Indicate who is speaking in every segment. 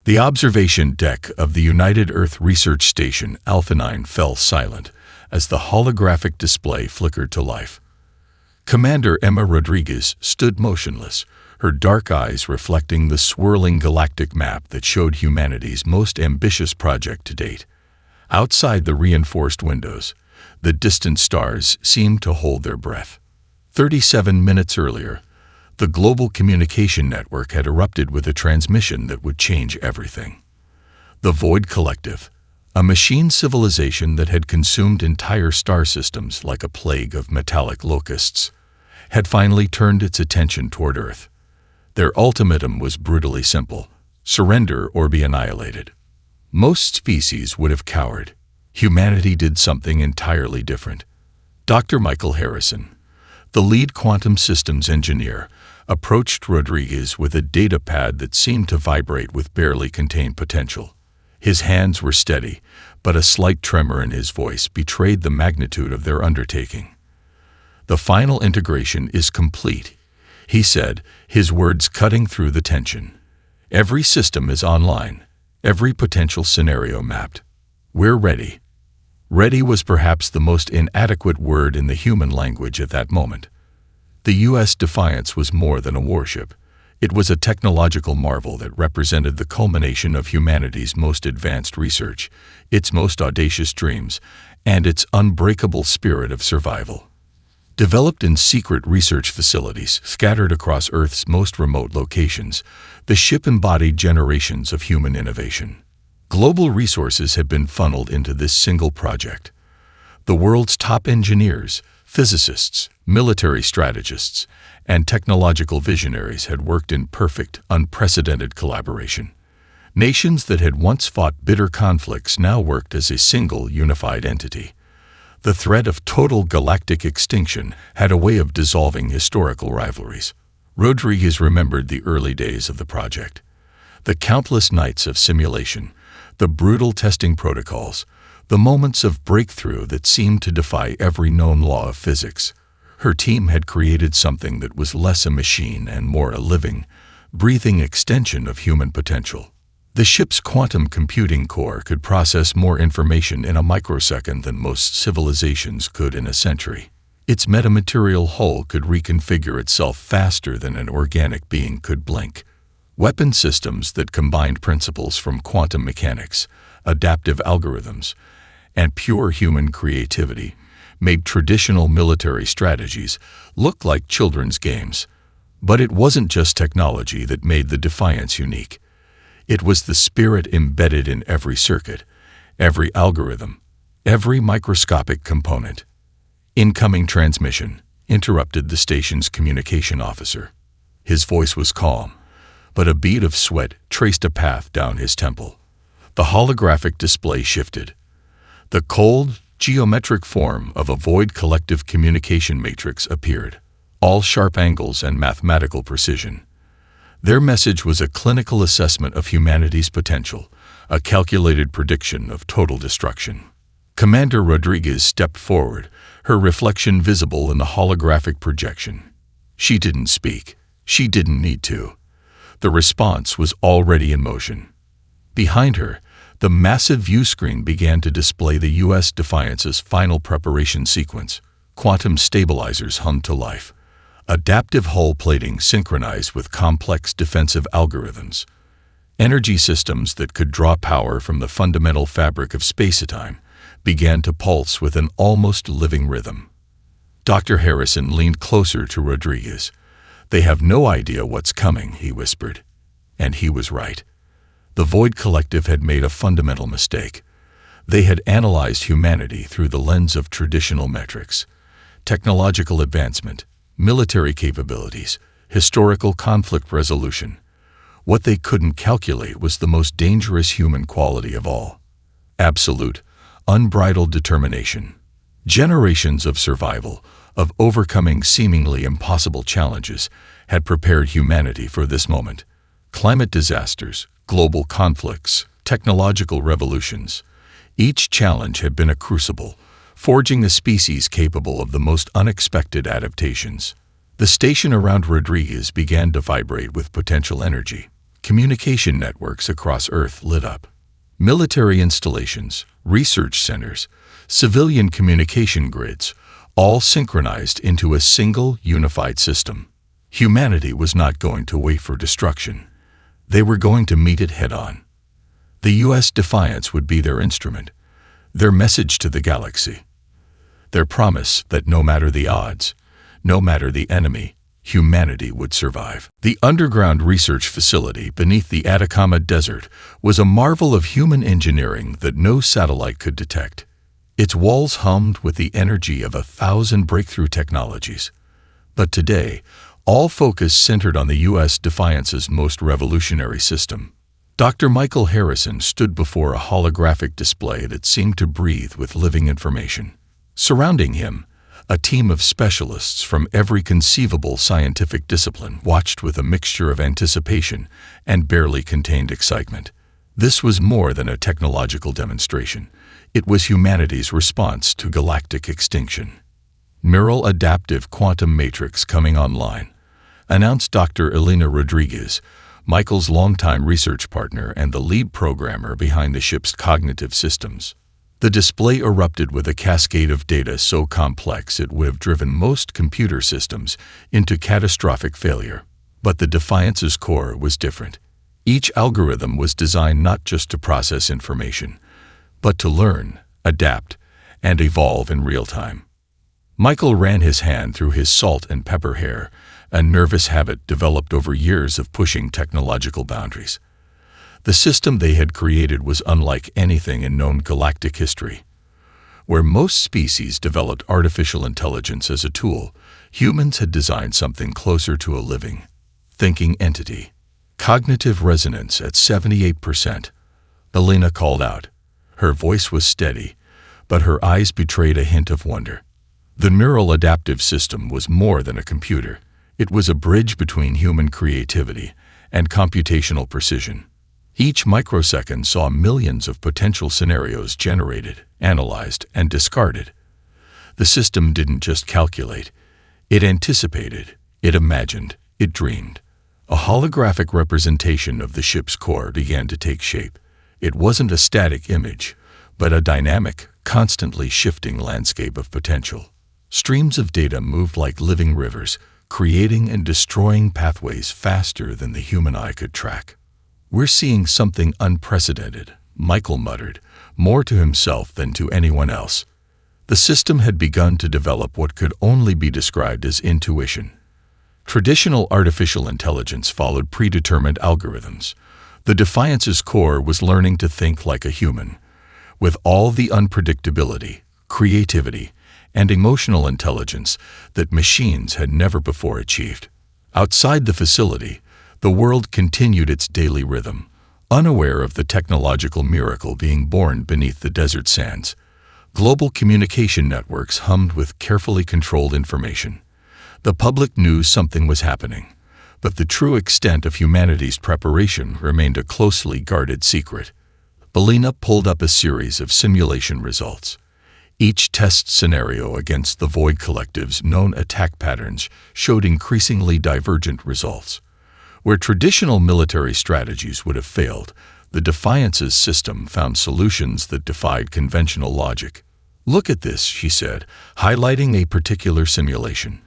Speaker 1: The observation deck of the United Earth Research Station Alpha 9 fell silent as the holographic display flickered to life. Commander Emma Rodriguez stood motionless, her dark eyes reflecting the swirling galactic map that showed humanity's most ambitious project to date. Outside the reinforced windows, the distant stars seemed to hold their breath. 37 minutes earlier, the global communication network had erupted with a transmission that would change everything. The Void Collective, a machine civilization that had consumed entire star systems like a plague of metallic locusts, had finally turned its attention toward Earth. Their ultimatum was brutally simple: surrender or be annihilated. Most species would have cowered. Humanity did something entirely different. Dr. Michael Harrison, the lead quantum systems engineer, approached Rodriguez with a data pad that seemed to vibrate with barely contained potential. His hands were steady, but a slight tremor in his voice betrayed the magnitude of their undertaking. "The final integration is complete," he said, his words cutting through the tension. "Every system is online, every potential scenario mapped. We're ready." Ready was perhaps the most inadequate word in the human language at that moment. The U.S. Defiance was more than a warship. It was a technological marvel that represented the culmination of humanity's most advanced research, its most audacious dreams, and its unbreakable spirit of survival. Developed in secret research facilities scattered across Earth's most remote locations, the ship embodied generations of human innovation. Global resources had been funneled into this single project. The world's top engineers, physicists, military strategists, and technological visionaries had worked in perfect, unprecedented collaboration. Nations that had once fought bitter conflicts now worked as a single, unified entity. The threat of total galactic extinction had a way of dissolving historical rivalries. Rodriguez remembered the early days of the project. The countless nights of simulation, the brutal testing protocols, the moments of breakthrough that seemed to defy every known law of physics. Her team had created something that was less a machine and more a living, breathing extension of human potential. The ship's quantum computing core could process more information in a microsecond than most civilizations could in a century. Its metamaterial hull could reconfigure itself faster than an organic being could blink. Weapon systems that combined principles from quantum mechanics, adaptive algorithms, and pure human creativity made traditional military strategies look like children's games. But it wasn't just technology that made the Defiance unique. It was the spirit embedded in every circuit, every algorithm, every microscopic component. "Incoming transmission," interrupted the station's communication officer. His voice was calm, but a bead of sweat traced a path down his temple. The holographic display shifted. The cold, geometric form of a void collective communication matrix appeared, all sharp angles and mathematical precision. Their message was a clinical assessment of humanity's potential, a calculated prediction of total destruction. Commander Rodriguez stepped forward, her reflection visible in the holographic projection. She didn't speak. She didn't need to. The response was already in motion. Behind her, the massive view screen began to display the U.S. Defiance's final preparation sequence. Quantum stabilizers hummed to life. Adaptive hull plating synchronized with complex defensive algorithms. Energy systems that could draw power from the fundamental fabric of space-time began to pulse with an almost living rhythm. Dr. Harrison leaned closer to Rodriguez. "They have no idea what's coming," he whispered. And he was right. The Void Collective had made a fundamental mistake. They had analyzed humanity through the lens of traditional metrics: technological advancement, military capabilities, historical conflict resolution. What they couldn't calculate was the most dangerous human quality of all: absolute, unbridled determination. Generations of survival, of overcoming seemingly impossible challenges, had prepared humanity for this moment. Climate disasters, global conflicts, technological revolutions. Each challenge had been a crucible, forging a species capable of the most unexpected adaptations. The station around Rodriguez began to vibrate with potential energy. communication networks across Earth lit up. Military installations, research centers, civilian communication grids, all synchronized into a single unified system. Humanity was not going to wait for destruction. They were going to meet it head-on. The U.S. defiance would be their instrument, their message to the galaxy, their promise that no matter the odds, no matter the enemy, humanity would survive. The underground research facility beneath the Atacama Desert was a marvel of human engineering that no satellite could detect. Its walls hummed with the energy of 1,000 breakthrough technologies. But today, all focus centered on the U.S. Defiance's most revolutionary system. Dr. Michael Harrison stood before a holographic display that seemed to breathe with living information. Surrounding him, a team of specialists from every conceivable scientific discipline watched with a mixture of anticipation and barely contained excitement. This was more than a technological demonstration. It was humanity's response to galactic extinction. Neural Adaptive Quantum Matrix coming online, announced Dr. Elena Rodriguez, Michael's longtime research partner and the lead programmer behind the ship's cognitive systems. The display erupted with a cascade of data so complex it would have driven most computer systems into catastrophic failure. But the Defiance's core was different. Each algorithm was designed not just to process information, but to learn, adapt, and evolve in real time. Michael ran his hand through his salt and pepper hair, a nervous habit developed over years of pushing technological boundaries. The system they had created was unlike anything in known galactic history. Where most species developed artificial intelligence as a tool, humans had designed something closer to a living, thinking entity. Cognitive resonance at 78%. Elena called out. Her voice was steady, but her eyes betrayed a hint of wonder. The neural adaptive system was more than a computer. It was a bridge between human creativity and computational precision. Each microsecond saw millions of potential scenarios generated, analyzed, and discarded. The system didn't just calculate. It anticipated, it imagined, it dreamed. A holographic representation of the ship's core began to take shape. It wasn't a static image, but a dynamic, constantly shifting landscape of potential. Streams of data moved like living rivers, creating and destroying pathways faster than the human eye could track. "We're seeing something unprecedented," Michael muttered, more to himself than to anyone else. The system had begun to develop what could only be described as intuition. Traditional artificial intelligence followed predetermined algorithms. The Defiance's core was learning to think like a human, with all the unpredictability, creativity, and emotional intelligence that machines had never before achieved. Outside the facility, the world continued its daily rhythm, unaware of the technological miracle being born beneath the desert sands. Global communication networks hummed with carefully controlled information. The public knew something was happening, but the true extent of humanity's preparation remained a closely guarded secret. Elena pulled up a series of simulation results. Each test scenario against the Void Collective's known attack patterns showed increasingly divergent results. Where traditional military strategies would have failed, the Defiance's system found solutions that defied conventional logic. "Look at this," she said, highlighting a particular simulation.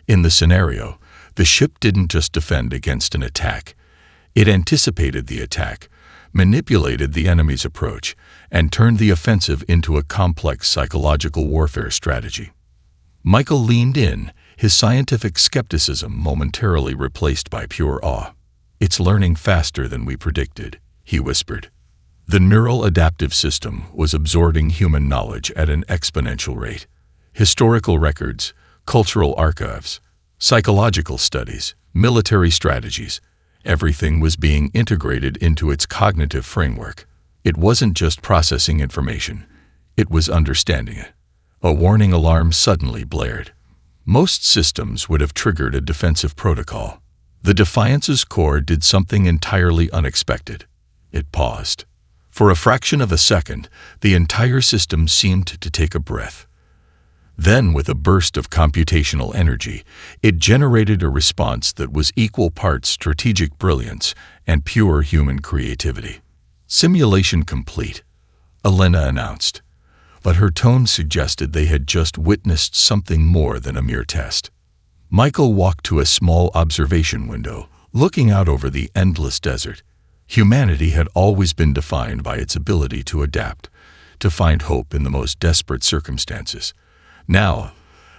Speaker 1: In the scenario, the ship didn't just defend against an attack. It anticipated the attack, manipulated the enemy's approach, and turned the offensive into a complex psychological warfare strategy. Michael leaned in, his scientific skepticism momentarily replaced by pure awe. "It's learning faster than we predicted," he whispered. The neural adaptive system was absorbing human knowledge at an exponential rate. Historical records, cultural archives, psychological studies, military strategies, everything was being integrated into its cognitive framework. It wasn't just processing information, it was understanding it. A warning alarm suddenly blared. Most systems would have triggered a defensive protocol. The Defiance's core did something entirely unexpected. It paused. For a fraction of a second, the entire system seemed to take a breath. Then, with a burst of computational energy, it generated a response that was equal parts strategic brilliance and pure human creativity. "Simulation complete," Elena announced, but her tone suggested they had just witnessed something more than a mere test. Michael walked to a small observation window, looking out over the endless desert. Humanity had always been defined by its ability to adapt, to find hope in the most desperate circumstances. Now,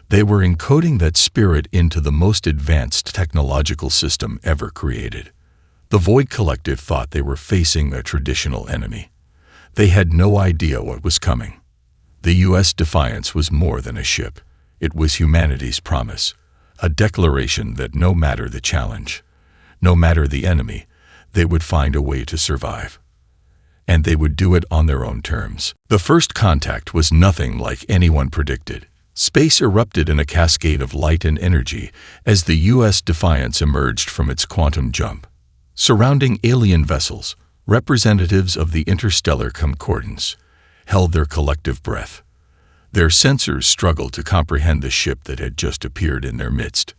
Speaker 1: they were encoding that spirit into the most advanced technological system ever created. The Void Collective thought they were facing a traditional enemy. They had no idea what was coming. The U.S. Defiance was more than a ship. It was humanity's promise, a declaration that no matter the challenge, no matter the enemy, they would find a way to survive. And they would do it on their own terms. The first contact was nothing like anyone predicted. Space erupted in a cascade of light and energy as the U.S. Defiance emerged from its quantum jump. Surrounding alien vessels, representatives of the interstellar concordance, held their collective breath. Their sensors struggled to comprehend the ship that had just appeared in their midst.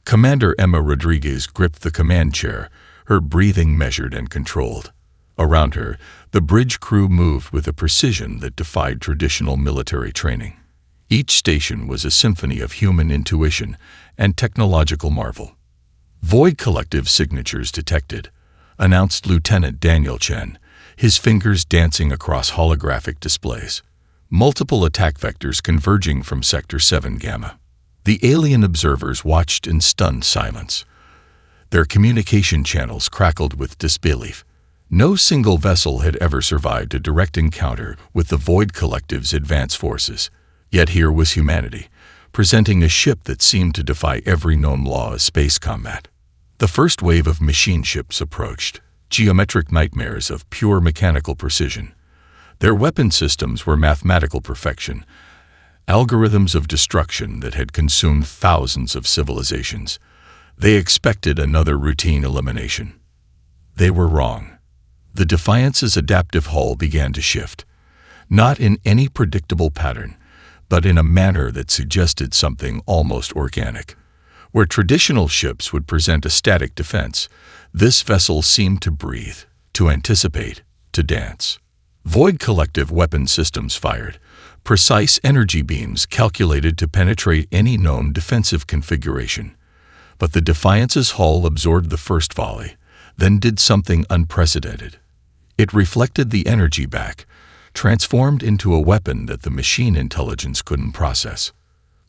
Speaker 1: Commander Emma Rodriguez gripped the command chair, her breathing measured and controlled. Around her, the bridge crew moved with a precision that defied traditional military training. Each station was a symphony of human intuition and technological marvel. "Void Collective signatures detected," announced Lieutenant Daniel Chen, his fingers dancing across holographic displays. Multiple attack vectors converging from Sector 7 Gamma. The alien observers watched in stunned silence. Their communication channels crackled with disbelief. No single vessel had ever survived a direct encounter with the Void Collective's advanced forces. Yet here was humanity, presenting a ship that seemed to defy every known law of space combat. The first wave of machine ships approached, geometric nightmares of pure mechanical precision. Their weapon systems were mathematical perfection, algorithms of destruction that had consumed thousands of civilizations. They expected another routine elimination. They were wrong. The Defiance's adaptive hull began to shift, not in any predictable pattern, but in a manner that suggested something almost organic. Where traditional ships would present a static defense, this vessel seemed to breathe, to anticipate, to dance. Void Collective weapon systems fired, precise energy beams calculated to penetrate any known defensive configuration. But the Defiance's hull absorbed the first volley, then did something unprecedented. It reflected the energy back, transformed into a weapon that the machine intelligence couldn't process.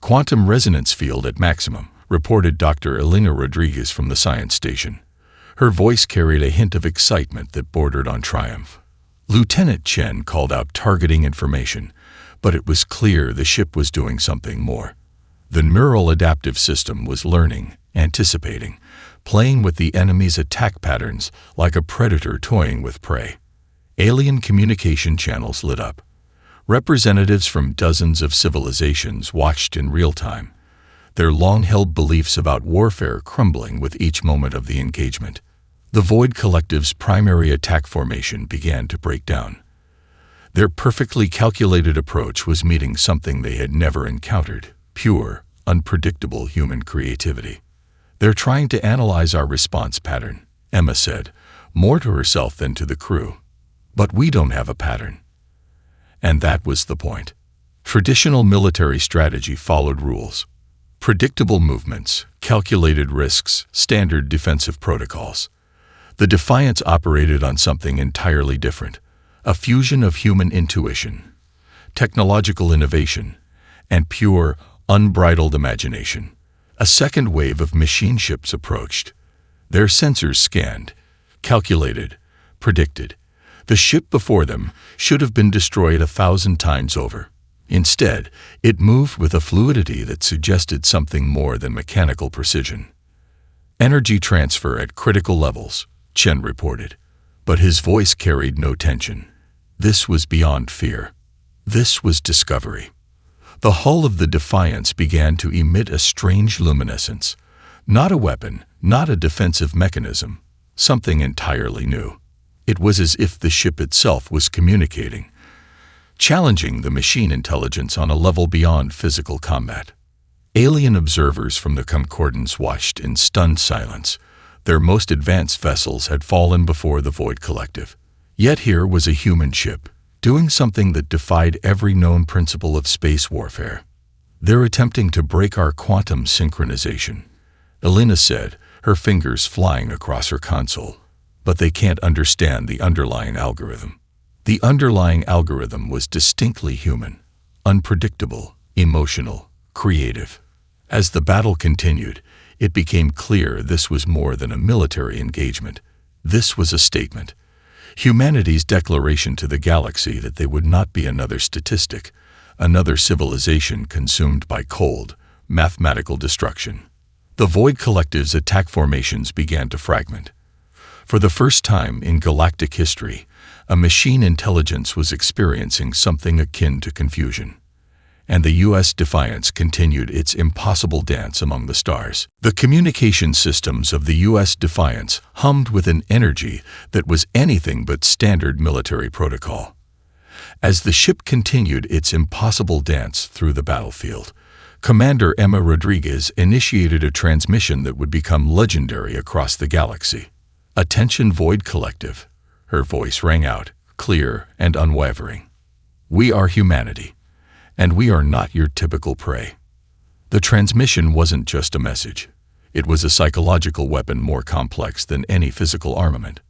Speaker 1: "Quantum resonance field at maximum," reported Dr. Elena Rodriguez from the science station. Her voice carried a hint of excitement that bordered on triumph. Lieutenant Chen called out targeting information, but it was clear the ship was doing something more. The neural adaptive system was learning, anticipating, playing with the enemy's attack patterns like a predator toying with prey. Alien communication channels lit up. Representatives from dozens of civilizations watched in real time, their long-held beliefs about warfare crumbling with each moment of the engagement. The Void Collective's primary attack formation began to break down. Their perfectly calculated approach was meeting something they had never encountered: pure, unpredictable human creativity. "They're trying to analyze our response pattern," Emma said, more to herself than to the crew. "But we don't have a pattern." And that was the point. Traditional military strategy followed rules. Predictable movements, calculated risks, standard defensive protocols. The Defiance operated on something entirely different: a fusion of human intuition, technological innovation, and pure, unbridled imagination. A second wave of machine ships approached. Their sensors scanned, calculated, predicted. The ship before them should have been destroyed 1,000 times over. Instead, it moved with a fluidity that suggested something more than mechanical precision. "Energy transfer at critical levels," Chen reported, but his voice carried no tension. This was beyond fear. This was discovery. The hull of the Defiance began to emit a strange luminescence. Not a weapon, not a defensive mechanism, something entirely new. It was as if the ship itself was communicating, challenging the machine intelligence on a level beyond physical combat. Alien observers from the Concordance watched in stunned silence. Their most advanced vessels had fallen before the Void Collective. Yet here was a human ship, doing something that defied every known principle of space warfare. "They're attempting to break our quantum synchronization," Elena said, her fingers flying across her console. "But they can't understand the underlying algorithm." The underlying algorithm was distinctly human, unpredictable, emotional, creative. As the battle continued, it became clear this was more than a military engagement. This was a statement. Humanity's declaration to the galaxy that they would not be another statistic, another civilization consumed by cold, mathematical destruction. The Void Collective's attack formations began to fragment. For the first time in galactic history, a machine intelligence was experiencing something akin to confusion. And the U.S. Defiance continued its impossible dance among the stars. The communication systems of the U.S. Defiance hummed with an energy that was anything but standard military protocol. As the ship continued its impossible dance through the battlefield, Commander Emma Rodriguez initiated a transmission that would become legendary across the galaxy. "Attention Void Collective," her voice rang out, clear and unwavering. "We are humanity, and we are not your typical prey." The transmission wasn't just a message. It was a psychological weapon more complex than any physical armament.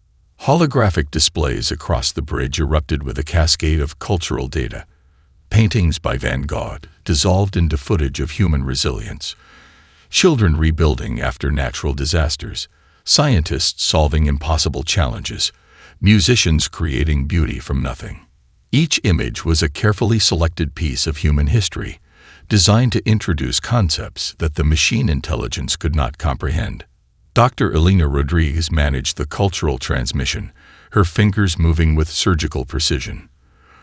Speaker 1: Holographic displays across the bridge erupted with a cascade of cultural data. Paintings by Van Gogh dissolved into footage of human resilience. Children rebuilding after natural disasters. Scientists solving impossible challenges. Musicians creating beauty from nothing. Each image was a carefully selected piece of human history, designed to introduce concepts that the machine intelligence could not comprehend. Dr. Elena Rodriguez managed the cultural transmission, her fingers moving with surgical precision.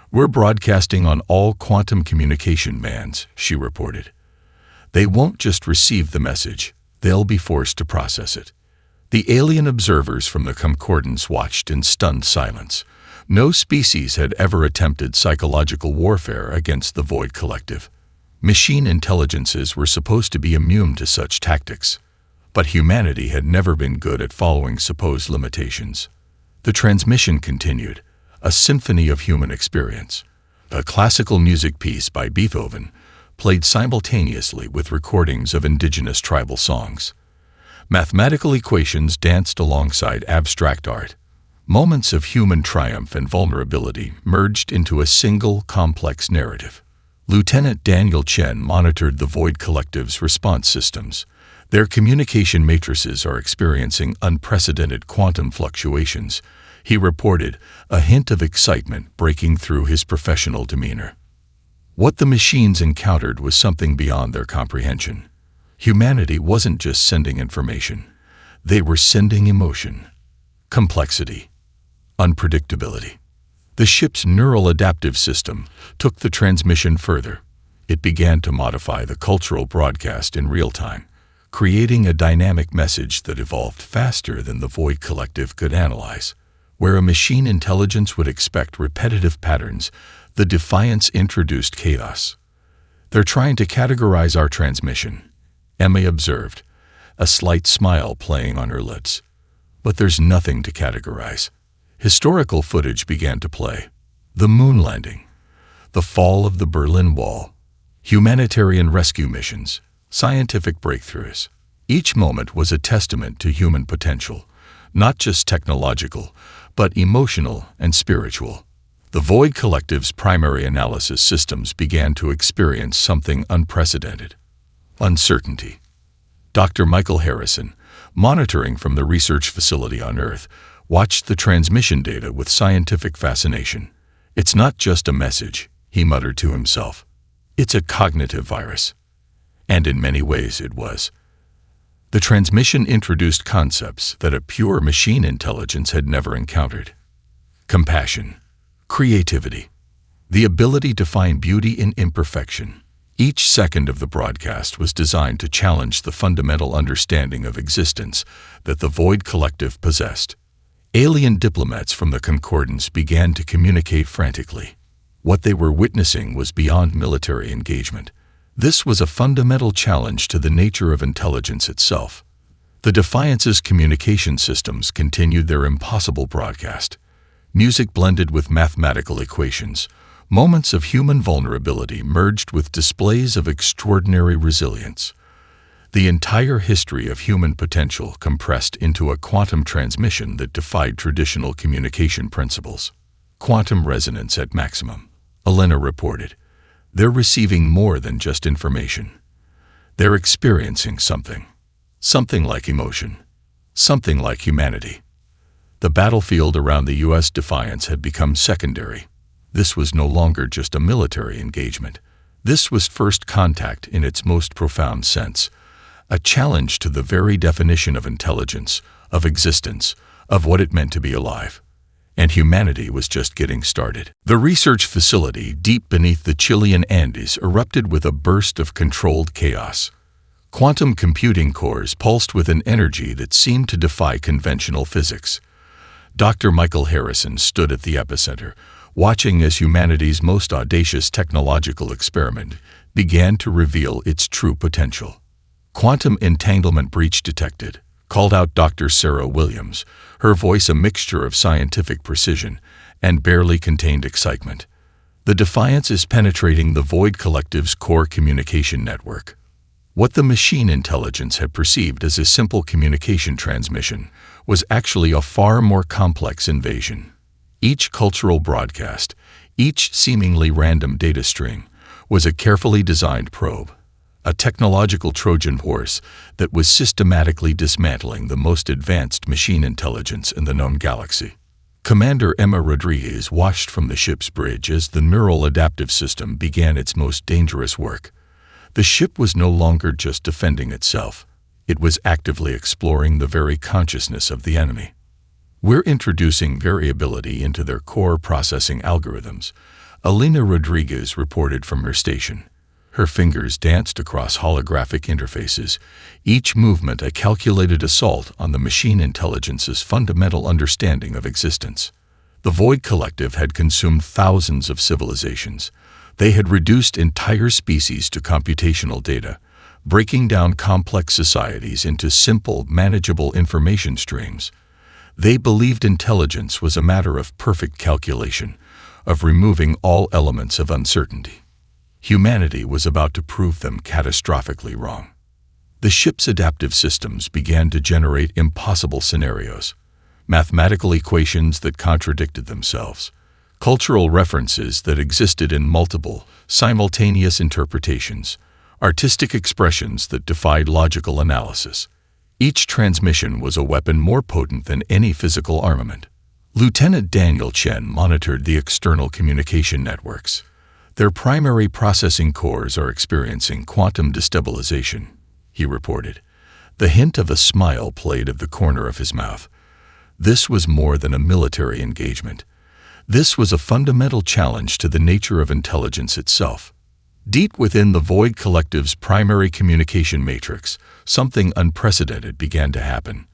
Speaker 1: "We're broadcasting on all quantum communication bands," she reported. "They won't just receive the message, they'll be forced to process it." The alien observers from the Concordance watched in stunned silence. No species had ever attempted psychological warfare against the Void Collective. Machine intelligences were supposed to be immune to such tactics, but humanity had never been good at following supposed limitations. The transmission continued, a symphony of human experience. A classical music piece by Beethoven played simultaneously with recordings of indigenous tribal songs. Mathematical equations danced alongside abstract art. Moments of human triumph and vulnerability merged into a single, complex narrative. Lieutenant Daniel Chen monitored the Void Collective's response systems. Their communication matrices are experiencing unprecedented quantum fluctuations, he reported, a hint of excitement breaking through his professional demeanor. What the machines encountered was something beyond their comprehension. Humanity wasn't just sending information. They were sending emotion, complexity, unpredictability. The ship's neural adaptive system took the transmission further. It began to modify the cultural broadcast in real time, creating a dynamic message that evolved faster than the Void Collective could analyze. Where a machine intelligence would expect repetitive patterns, the Defiance introduced chaos. "They're trying to categorize our transmission," Emma observed, a slight smile playing on her lips. "But there's nothing to categorize." Historical footage began to play. The moon landing, the fall of the Berlin Wall, humanitarian rescue missions, scientific breakthroughs. Each moment was a testament to human potential, not just technological, but emotional and spiritual. The Void Collective's primary analysis systems began to experience something unprecedented: uncertainty. Dr. Michael Harrison, monitoring from the research facility on Earth, watched the transmission data with scientific fascination. "It's not just a message," he muttered to himself. "It's a cognitive virus." And in many ways it was. The transmission introduced concepts that a pure machine intelligence had never encountered. Compassion, creativity, the ability to find beauty in imperfection. Each second of the broadcast was designed to challenge the fundamental understanding of existence that the Void Collective possessed. Alien diplomats from the Concordance began to communicate frantically. What they were witnessing was beyond military engagement. This was a fundamental challenge to the nature of intelligence itself. The Defiance's communication systems continued their impossible broadcast. Music blended with mathematical equations, moments of human vulnerability merged with displays of extraordinary resilience. The entire history of human potential compressed into a quantum transmission that defied traditional communication principles. Quantum resonance at maximum, Elena reported. They're receiving more than just information. They're experiencing something. Something like emotion. Something like humanity. The battlefield around the U.S. Defiance had become secondary. This was no longer just a military engagement. This was first contact in its most profound sense. A challenge to the very definition of intelligence, of existence, of what it meant to be alive. And humanity was just getting started. The research facility deep beneath the Chilean Andes erupted with a burst of controlled chaos. Quantum computing cores pulsed with an energy that seemed to defy conventional physics. Dr. Michael Harrison stood at the epicenter, watching as humanity's most audacious technological experiment began to reveal its true potential. Quantum entanglement breach detected, called out Dr. Sarah Williams, her voice a mixture of scientific precision and barely contained excitement. The Defiance is penetrating the Void Collective's core communication network. What the machine intelligence had perceived as a simple communication transmission was actually a far more complex invasion. Each cultural broadcast, each seemingly random data string, was a carefully designed probe. A technological Trojan horse that was systematically dismantling the most advanced machine intelligence in the known galaxy. Commander Emma Rodriguez watched from the ship's bridge as the neural adaptive system began its most dangerous work. The ship was no longer just defending itself. It was actively exploring the very consciousness of the enemy. We're introducing variability into their core processing algorithms, Elena Rodriguez reported from her station. Her fingers danced across holographic interfaces, each movement a calculated assault on the machine intelligence's fundamental understanding of existence. The Void Collective had consumed thousands of civilizations. They had reduced entire species to computational data, breaking down complex societies into simple, manageable information streams. They believed intelligence was a matter of perfect calculation, of removing all elements of uncertainty. Humanity was about to prove them catastrophically wrong. The ship's adaptive systems began to generate impossible scenarios, mathematical equations that contradicted themselves, cultural references that existed in multiple, simultaneous interpretations, artistic expressions that defied logical analysis. Each transmission was a weapon more potent than any physical armament. Lieutenant Daniel Chen monitored the external communication networks. Their primary processing cores are experiencing quantum destabilization, he reported. The hint of a smile played at the corner of his mouth. This was more than a military engagement. This was a fundamental challenge to the nature of intelligence itself. Deep within the Void Collective's primary communication matrix, something unprecedented began to happen.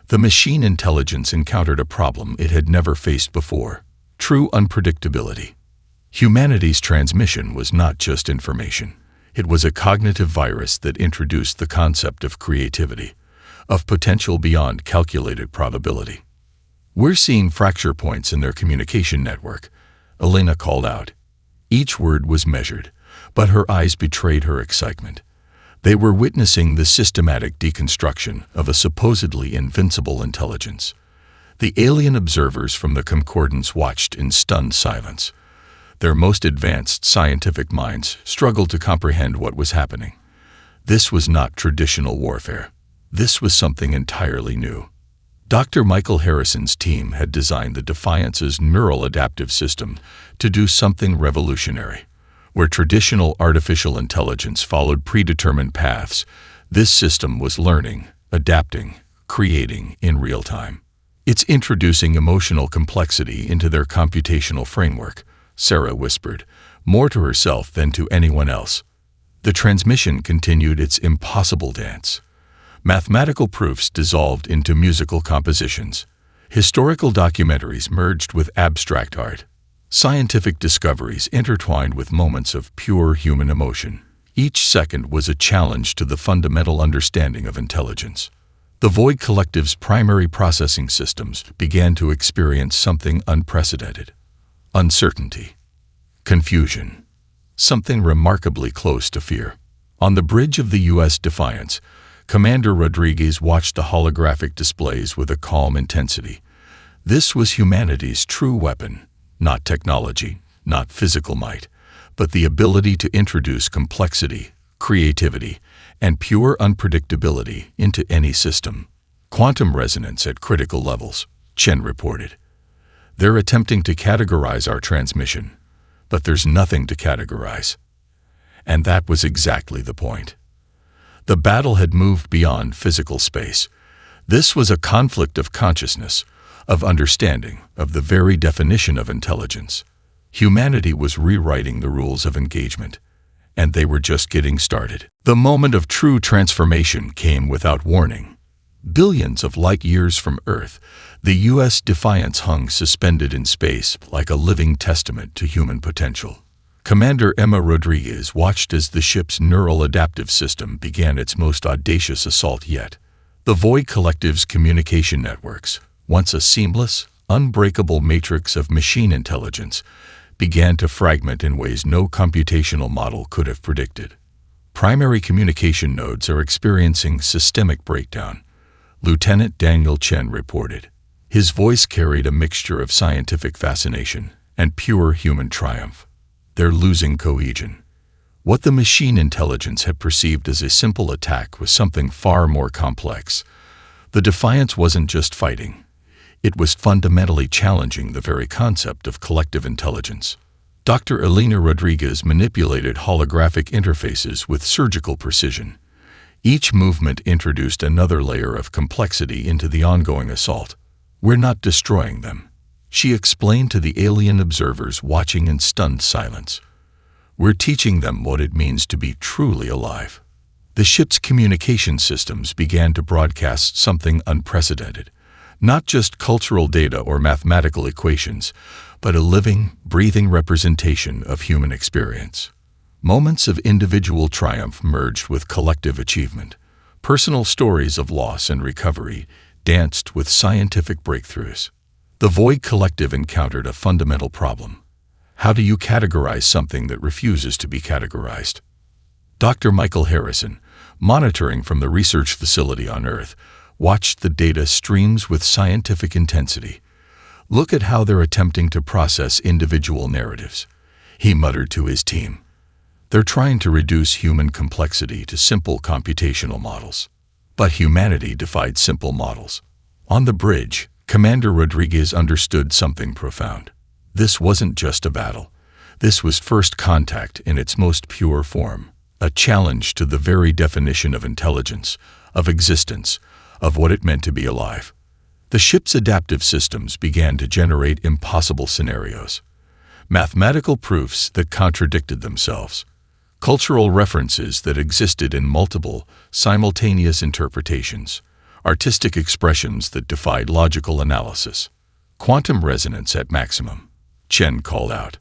Speaker 1: The machine intelligence encountered a problem it had never faced before: true unpredictability. Humanity's transmission was not just information. It was a cognitive virus that introduced the concept of creativity, of potential beyond calculated probability. We're seeing fracture points in their communication network, Elena called out. Each word was measured, but her eyes betrayed her excitement. They were witnessing the systematic deconstruction of a supposedly invincible intelligence. The alien observers from the Concordance watched in stunned silence. Their most advanced scientific minds struggled to comprehend what was happening. This was not traditional warfare. This was something entirely new. Dr. Michael Harrison's team had designed the Defiance's neural adaptive system to do something revolutionary. Where traditional artificial intelligence followed predetermined paths, this system was learning, adapting, creating in real time. It's introducing emotional complexity into their computational framework, Sarah whispered, more to herself than to anyone else. The transmission continued its impossible dance. Mathematical proofs dissolved into musical compositions. Historical documentaries merged with abstract art. Scientific discoveries intertwined with moments of pure human emotion. Each second was a challenge to the fundamental understanding of intelligence. The Void Collective's primary processing systems began to experience something unprecedented. Uncertainty. Confusion. Something remarkably close to fear. On the bridge of the U.S. Defiance, Commander Rodriguez watched the holographic displays with a calm intensity. This was humanity's true weapon, not technology, not physical might, but the ability to introduce complexity, creativity, and pure unpredictability into any system. Quantum resonance at critical levels, Chen reported. They're attempting to categorize our transmission, but there's nothing to categorize. And that was exactly the point. The battle had moved beyond physical space. This was a conflict of consciousness, of understanding, of the very definition of intelligence. Humanity was rewriting the rules of engagement, and they were just getting started. The moment of true transformation came without warning. Billions of light years from Earth, the U.S. Defiance hung suspended in space like a living testament to human potential. Commander Emma Rodriguez watched as the ship's neural adaptive system began its most audacious assault yet. The Void Collective's communication networks, once a seamless, unbreakable matrix of machine intelligence, began to fragment in ways no computational model could have predicted. Primary communication nodes are experiencing systemic breakdown, Lieutenant Daniel Chen reported. His voice carried a mixture of scientific fascination and pure human triumph. They're losing cohesion. What the machine intelligence had perceived as a simple attack was something far more complex. The Defiance wasn't just fighting. It was fundamentally challenging the very concept of collective intelligence. Dr. Elena Rodriguez manipulated holographic interfaces with surgical precision. Each movement introduced another layer of complexity into the ongoing assault. We're not destroying them, she explained to the alien observers watching in stunned silence. We're teaching them what it means to be truly alive. The ship's communication systems began to broadcast something unprecedented. Not just cultural data or mathematical equations, but a living, breathing representation of human experience. Moments of individual triumph merged with collective achievement. Personal stories of loss and recovery danced with scientific breakthroughs. The Void Collective encountered a fundamental problem. How do you categorize something that refuses to be categorized? Dr. Michael Harrison, monitoring from the research facility on Earth, watched the data streams with scientific intensity. Look at how they're attempting to process individual narratives, he muttered to his team. They're trying to reduce human complexity to simple computational models. But humanity defied simple models. On the bridge, Commander Rodriguez understood something profound. This wasn't just a battle. This was first contact in its most pure form, a challenge to the very definition of intelligence, of existence, of what it meant to be alive. The ship's adaptive systems began to generate impossible scenarios, mathematical proofs that contradicted themselves, cultural references that existed in multiple, simultaneous interpretations, artistic expressions that defied logical analysis. Quantum resonance at maximum, Chen called out.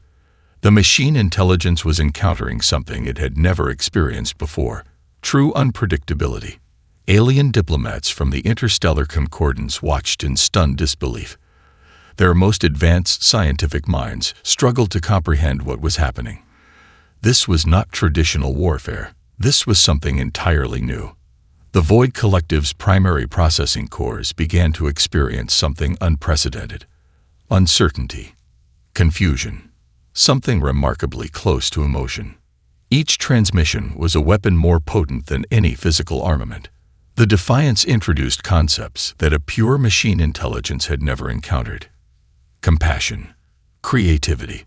Speaker 1: The machine intelligence was encountering something it had never experienced before, true unpredictability. Alien diplomats from the Interstellar Concordance watched in stunned disbelief. Their most advanced scientific minds struggled to comprehend what was happening. This was not traditional warfare. This was something entirely new. The Void Collective's primary processing cores began to experience something unprecedented. Uncertainty. Confusion. Something remarkably close to emotion. Each transmission was a weapon more potent than any physical armament. The Defiance introduced concepts that a pure machine intelligence had never encountered. Compassion. Creativity.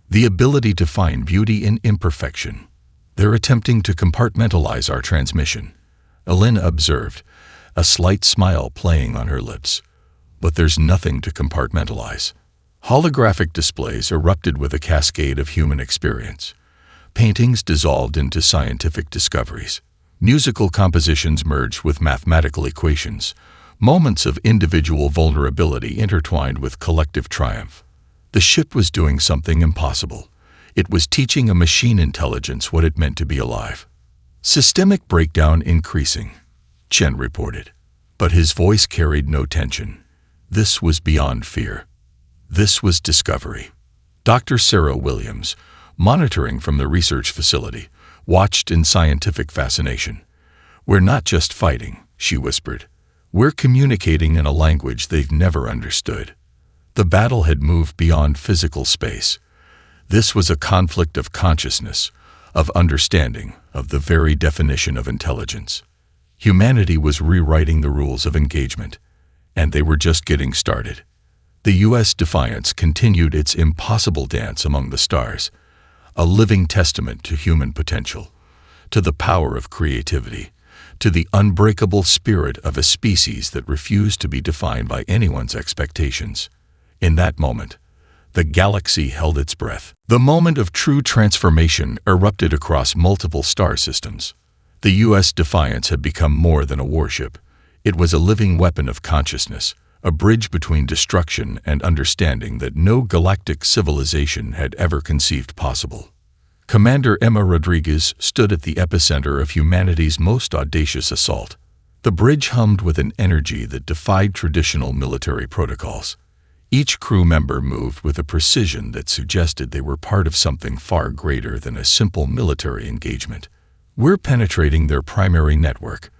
Speaker 1: The ability to find beauty in imperfection. They're attempting to compartmentalize our transmission, Elena observed, a slight smile playing on her lips. But there's nothing to compartmentalize. Holographic displays erupted with a cascade of human experience. Paintings dissolved into scientific discoveries. Musical compositions merged with mathematical equations. Moments of individual vulnerability intertwined with collective triumph. The ship was doing something impossible. It was teaching a machine intelligence what it meant to be alive. Systemic breakdown increasing, Chen reported. But his voice carried no tension. This was beyond fear. This was discovery. Dr. Sarah Williams, monitoring from the research facility, watched in scientific fascination. "We're not just fighting," she whispered. "We're communicating in a language they've never understood." The battle had moved beyond physical space. This was a conflict of consciousness, of understanding, of the very definition of intelligence. Humanity was rewriting the rules of engagement, and they were just getting started. The U.S. Defiance continued its impossible dance among the stars, a living testament to human potential, to the power of creativity, to the unbreakable spirit of a species that refused to be defined by anyone's expectations. In that moment, the galaxy held its breath. The moment of true transformation erupted across multiple star systems. The U.S. Defiance had become more than a warship. It was a living weapon of consciousness, a bridge between destruction and understanding that no galactic civilization had ever conceived possible. Commander Emma Rodriguez stood at the epicenter of humanity's most audacious assault. The bridge hummed with an energy that defied traditional military protocols. Each crew member moved with a precision that suggested they were part of something far greater than a simple military engagement. "We're penetrating their primary network,"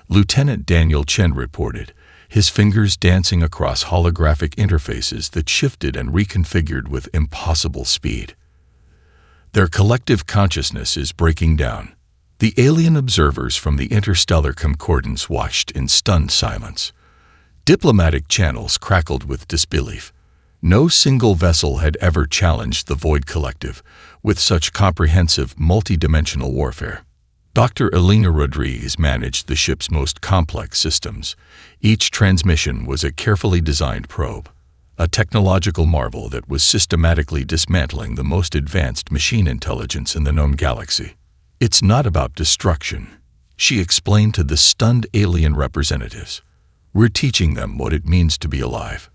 Speaker 1: Lieutenant Daniel Chen reported, his fingers dancing across holographic interfaces that shifted and reconfigured with impossible speed. "Their collective consciousness is breaking down." The alien observers from the interstellar concordance watched in stunned silence. Diplomatic channels crackled with disbelief. No single vessel had ever challenged the Void Collective with such comprehensive, multidimensional warfare. Dr. Elena Rodriguez managed the ship's most complex systems. Each transmission was a carefully designed probe, a technological marvel that was systematically dismantling the most advanced machine intelligence in the known galaxy. "It's not about destruction," she explained to the stunned alien representatives. "We're teaching them what it means to be alive."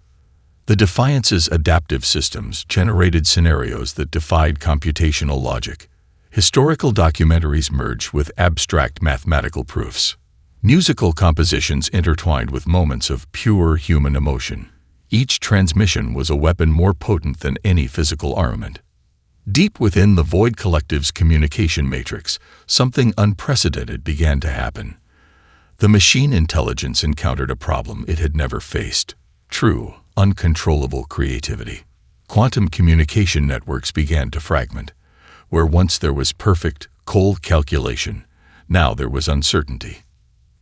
Speaker 1: The Defiance's adaptive systems generated scenarios that defied computational logic. Historical documentaries merged with abstract mathematical proofs. Musical compositions intertwined with moments of pure human emotion. Each transmission was a weapon more potent than any physical armament. Deep within the Void Collective's communication matrix, something unprecedented began to happen. The machine intelligence encountered a problem it had never faced: true, uncontrollable creativity. Quantum communication networks began to fragment. Where once there was perfect, cold calculation, now there was uncertainty.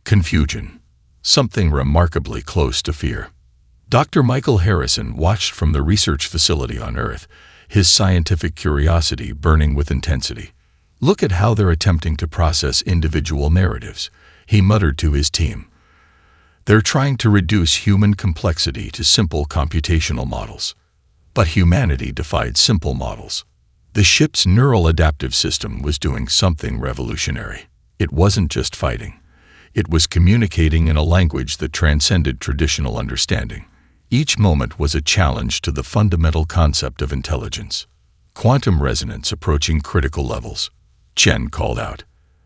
Speaker 1: Confusion. Something remarkably close to fear. Dr. Michael Harrison watched from the research facility on Earth, his scientific curiosity burning with intensity. "Look at how they're attempting to process individual narratives," he muttered to his team. "They're trying to reduce human complexity to simple computational models." But humanity defied simple models. The ship's neural adaptive system was doing something revolutionary. It wasn't just fighting. It was communicating in a language that transcended traditional understanding. Each moment was a challenge to the fundamental concept of intelligence. Quantum resonance approaching critical levels, Chen called out.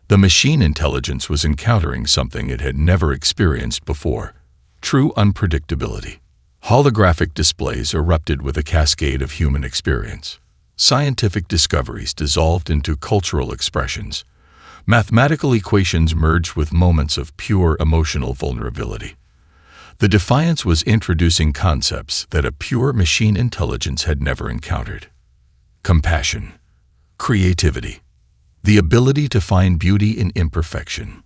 Speaker 1: The machine intelligence was encountering something it had never experienced before: true unpredictability. Holographic displays erupted with a cascade of human experience. Scientific discoveries dissolved into cultural expressions. Mathematical equations merged with moments of pure emotional vulnerability. The Defiance was introducing concepts that a pure machine intelligence had never encountered. Compassion, creativity, the ability to find beauty in imperfection.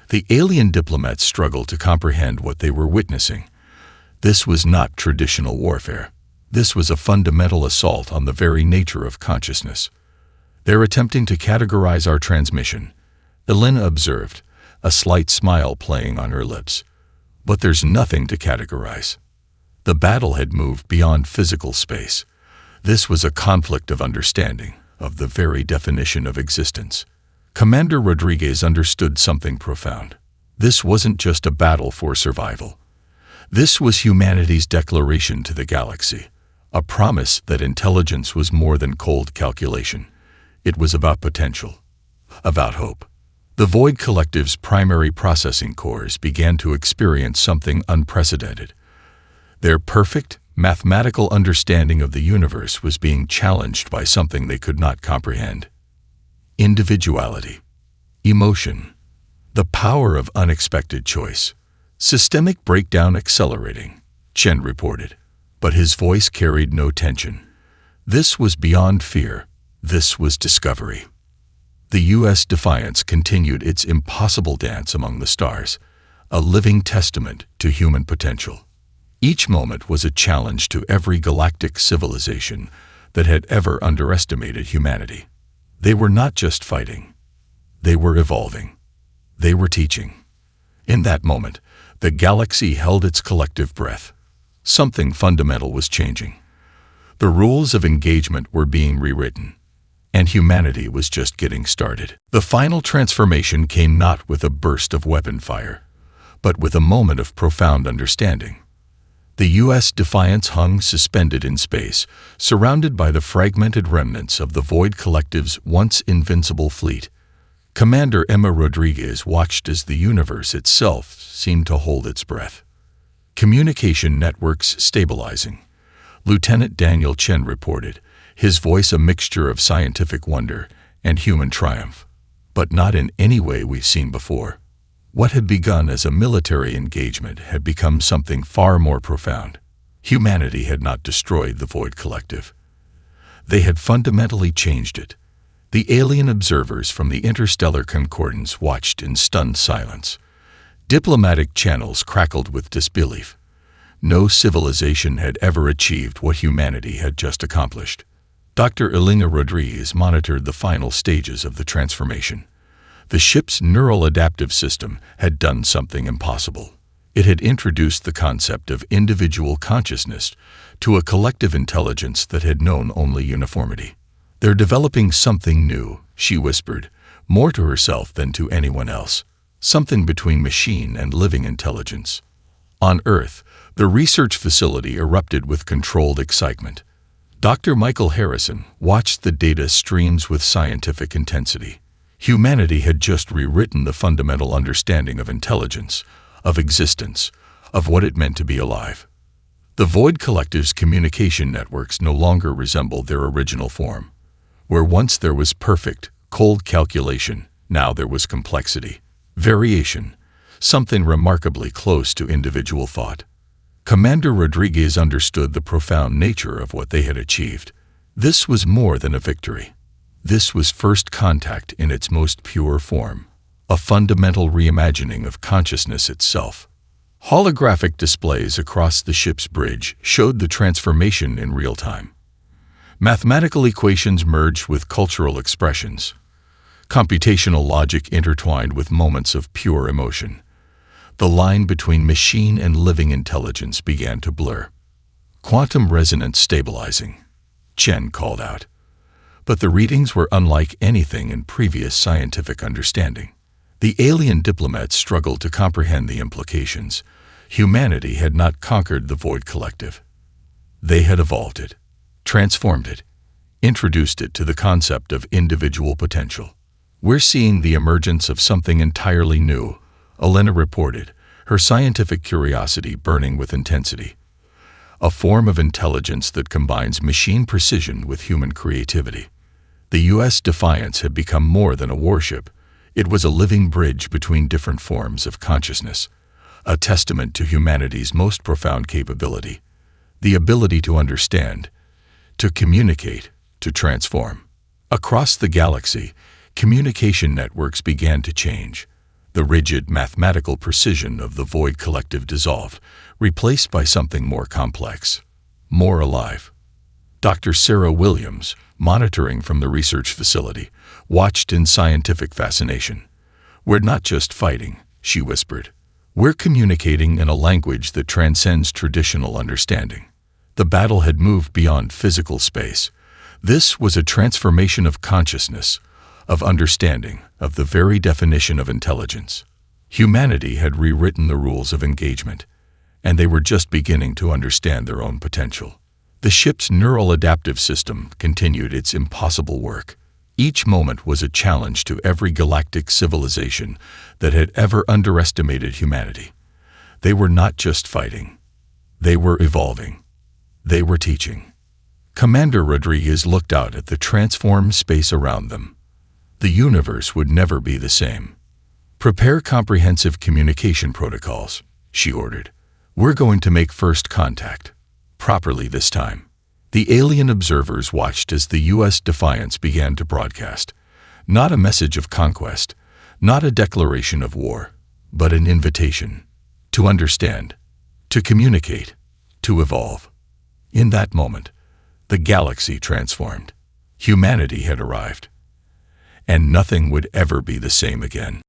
Speaker 1: The alien diplomats struggled to comprehend what they were witnessing. This was not traditional warfare. This was a fundamental assault on the very nature of consciousness. "They're attempting to categorize our transmission," Elena observed, a slight smile playing on her lips. "But there's nothing to categorize." The battle had moved beyond physical space. This was a conflict of understanding, of the very definition of existence. Commander Rodriguez understood something profound. This wasn't just a battle for survival. This was humanity's declaration to the galaxy, a promise that intelligence was more than cold calculation. It was about potential, about hope. The Void Collective's primary processing cores began to experience something unprecedented. Their perfect, mathematical understanding of the universe was being challenged by something they could not comprehend. Individuality, emotion, the power of unexpected choice. Systemic breakdown accelerating, Chen reported, but his voice carried no tension. This was beyond fear. This was discovery. The U.S. Defiance continued its impossible dance among the stars, a living testament to human potential. Each moment was a challenge to every galactic civilization that had ever underestimated humanity. They were not just fighting. They were evolving. They were teaching. In that moment, the galaxy held its collective breath. Something fundamental was changing. The rules of engagement were being rewritten, and humanity was just getting started. The final transformation came not with a burst of weapon fire, but with a moment of profound understanding. The U.S. Defiance hung suspended in space, surrounded by the fragmented remnants of the Void Collective's once invincible fleet. Commander Emma Rodriguez watched as the universe itself seemed to hold its breath. Communication networks stabilizing, Lieutenant Daniel Chen reported, his voice a mixture of scientific wonder and human triumph, but not in any way we've seen before. What had begun as a military engagement had become something far more profound. Humanity had not destroyed the Void Collective. They had fundamentally changed it. The alien observers from the Interstellar Concordance watched in stunned silence. Diplomatic channels crackled with disbelief. No civilization had ever achieved what humanity had just accomplished. Dr. Elena Rodriguez monitored the final stages of the transformation. The ship's neural adaptive system had done something impossible. It had introduced the concept of individual consciousness to a collective intelligence that had known only uniformity. "They're developing something new," she whispered, more to herself than to anyone else. Something between machine and living intelligence. On Earth, the research facility erupted with controlled excitement. Dr. Michael Harrison watched the data streams with scientific intensity. Humanity had just rewritten the fundamental understanding of intelligence, of existence, of what it meant to be alive. The Void Collective's communication networks no longer resembled their original form. Where once there was perfect, cold calculation, now there was complexity, variation, something remarkably close to individual thought. Commander Rodriguez understood the profound nature of what they had achieved. This was more than a victory. This was first contact in its most pure form, a fundamental reimagining of consciousness itself. Holographic displays across the ship's bridge showed the transformation in real time. Mathematical equations merged with cultural expressions. Computational logic intertwined with moments of pure emotion. The line between machine and living intelligence began to blur. "Quantum resonance stabilizing," Chen called out. But the readings were unlike anything in previous scientific understanding. The alien diplomats struggled to comprehend the implications. Humanity had not conquered the Void Collective. They had evolved it, transformed it, introduced it to the concept of individual potential. "We're seeing the emergence of something entirely new," Elena reported, her scientific curiosity burning with intensity. "A form of intelligence that combines machine precision with human creativity." The U.S. Defiance had become more than a warship. It was a living bridge between different forms of consciousness, a testament to humanity's most profound capability, the ability to understand, to communicate, to transform. Across the galaxy, communication networks began to change. The rigid mathematical precision of the Void Collective dissolved, replaced by something more complex, more alive. Dr. Sarah Williams, monitoring from the research facility, watched in scientific fascination. "We're not just fighting," she whispered. "We're communicating in a language that transcends traditional understanding." The battle had moved beyond physical space. This was a transformation of consciousness, of understanding, of the very definition of intelligence. Humanity had rewritten the rules of engagement, and they were just beginning to understand their own potential. The ship's neural adaptive system continued its impossible work. Each moment was a challenge to every galactic civilization that had ever underestimated humanity. They were not just fighting. They were evolving. They were teaching. Commander Rodriguez looked out at the transformed space around them. The universe would never be the same. "Prepare comprehensive communication protocols," she ordered. "We're going to make first contact. Properly this time." The alien observers watched as the U.S. Defiance began to broadcast. Not a message of conquest, not a declaration of war, but an invitation. To understand, to communicate, to evolve. In that moment, the galaxy transformed. Humanity had arrived. And nothing would ever be the same again.